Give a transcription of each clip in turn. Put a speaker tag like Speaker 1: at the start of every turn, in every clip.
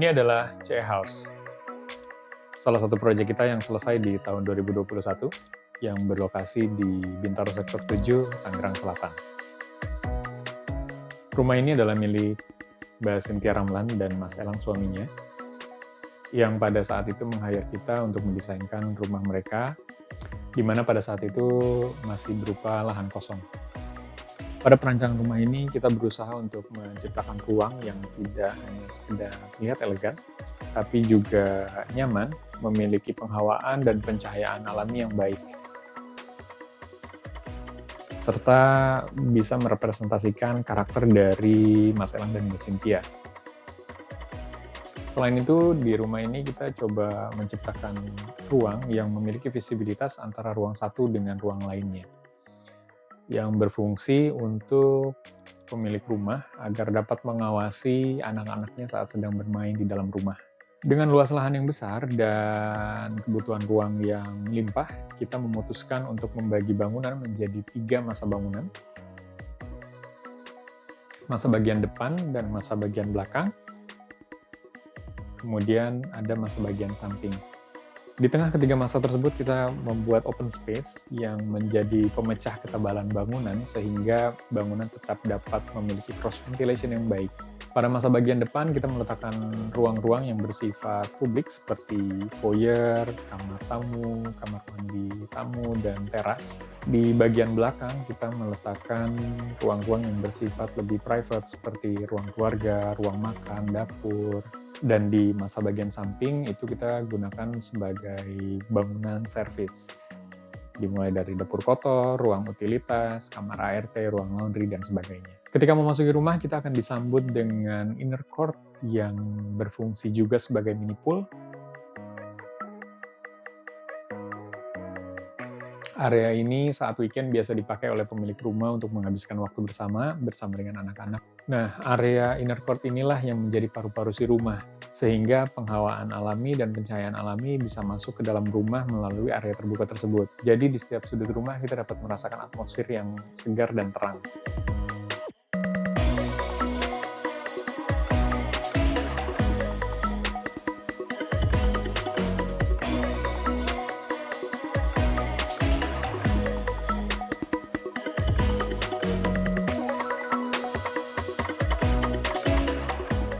Speaker 1: Ini adalah CE House, salah satu proyek kita yang selesai di tahun 2021 yang berlokasi di Bintaro Sektor 7, Tangerang Selatan. Rumah ini adalah milik Mbak Cynthia Ramlan dan Mas Elang suaminya, yang pada saat itu meng-hire kita untuk mendesainkan rumah mereka, di mana pada saat itu masih berupa lahan kosong. Pada perancangan rumah ini, kita berusaha untuk menciptakan ruang yang tidak hanya sekedar terlihat elegan, tapi juga nyaman, memiliki penghawaan dan pencahayaan alami yang baik, serta bisa merepresentasikan karakter dari Mas Elang dan Mbak Cynthia. Selain itu, di rumah ini kita coba menciptakan ruang yang memiliki visibilitas antara ruang satu dengan ruang lainnya, yang berfungsi untuk pemilik rumah agar dapat mengawasi anak-anaknya saat sedang bermain di dalam rumah. Dengan luas lahan yang besar dan kebutuhan ruang yang limpah, kita memutuskan untuk membagi bangunan menjadi 3 masa bangunan. Masa bagian depan dan masa bagian belakang. Kemudian ada masa bagian samping. Di tengah ketiga masa tersebut kita membuat open space yang menjadi pemecah ketebalan bangunan sehingga bangunan tetap dapat memiliki cross ventilation yang baik. Pada masa bagian depan kita meletakkan ruang-ruang yang bersifat publik seperti foyer, kamar tamu, kamar mandi tamu, dan teras. Di bagian belakang kita meletakkan ruang-ruang yang bersifat lebih private seperti ruang keluarga, ruang makan, dapur. Dan di masa bagian samping itu kita gunakan sebagai bangunan servis. Dimulai dari dapur kotor, ruang utilitas, kamar ART, ruang laundry, dan sebagainya. Ketika memasuki rumah, kita akan disambut dengan inner court yang berfungsi juga sebagai mini pool. Area ini saat weekend biasa dipakai oleh pemilik rumah untuk menghabiskan waktu bersama dengan anak-anak. Nah, area inner court inilah yang menjadi paru-paru si rumah, sehingga penghawaan alami dan pencahayaan alami bisa masuk ke dalam rumah melalui area terbuka tersebut. Jadi di setiap sudut rumah kita dapat merasakan atmosfer yang segar dan terang.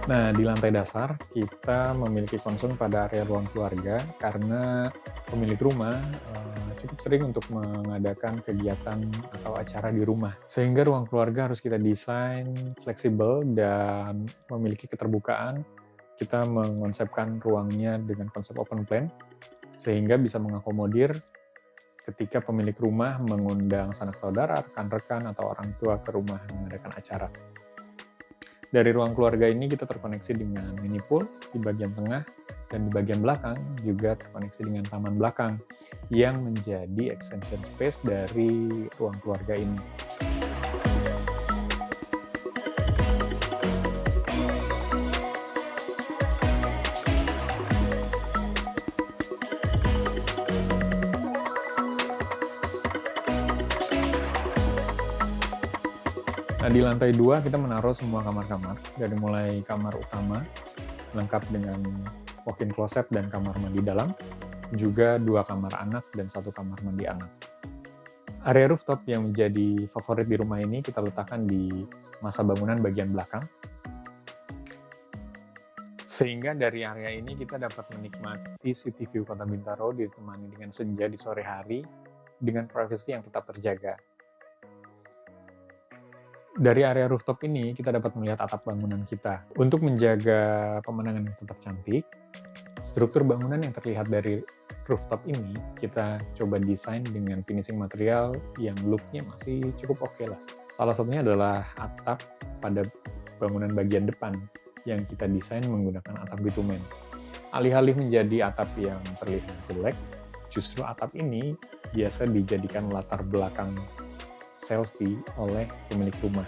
Speaker 1: Nah, di lantai dasar, kita memiliki concern pada area ruang keluarga karena pemilik rumah cukup sering untuk mengadakan kegiatan atau acara di rumah. Sehingga ruang keluarga harus kita desain fleksibel dan memiliki keterbukaan. Kita mengonsepkan ruangnya dengan konsep open plan, sehingga bisa mengakomodir ketika pemilik rumah mengundang sanak saudara, rekan-rekan, atau orang tua ke rumah mengadakan acara. Dari ruang keluarga ini kita terkoneksi dengan mini pool di bagian tengah, dan di bagian belakang juga terkoneksi dengan taman belakang yang menjadi extension space dari ruang keluarga ini. Nah, di lantai 2 kita menaruh semua kamar-kamar, dari mulai kamar utama, lengkap dengan walk-in closet dan kamar mandi dalam, juga 2 kamar anak dan 1 kamar mandi anak. Area rooftop yang menjadi favorit di rumah ini kita letakkan di masa bangunan bagian belakang, sehingga dari area ini kita dapat menikmati city view Kota Bintaro ditemani dengan senja di sore hari, dengan privasi yang tetap terjaga. Dari area rooftop ini, kita dapat melihat atap bangunan kita. Untuk menjaga pemandangan yang tetap cantik, struktur bangunan yang terlihat dari rooftop ini, kita coba desain dengan finishing material yang look-nya masih cukup oke lah. Salah satunya adalah atap pada bangunan bagian depan, yang kita desain menggunakan atap bitumen. Alih-alih menjadi atap yang terlihat jelek, justru atap ini biasa dijadikan latar belakang selfie oleh pemilik rumah.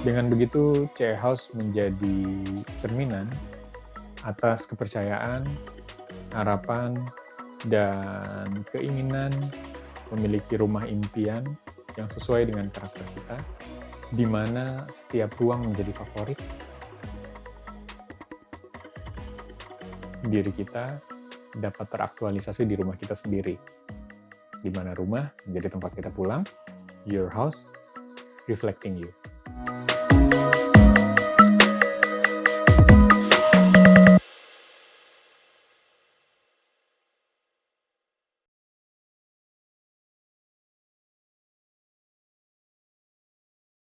Speaker 1: Dengan begitu, share house menjadi cerminan atas kepercayaan, harapan, dan keinginan memiliki rumah impian yang sesuai dengan karakter kita, di mana setiap ruang menjadi favorit diri kita dapat teraktualisasi di rumah kita sendiri, di mana rumah menjadi tempat kita pulang, your house reflecting you.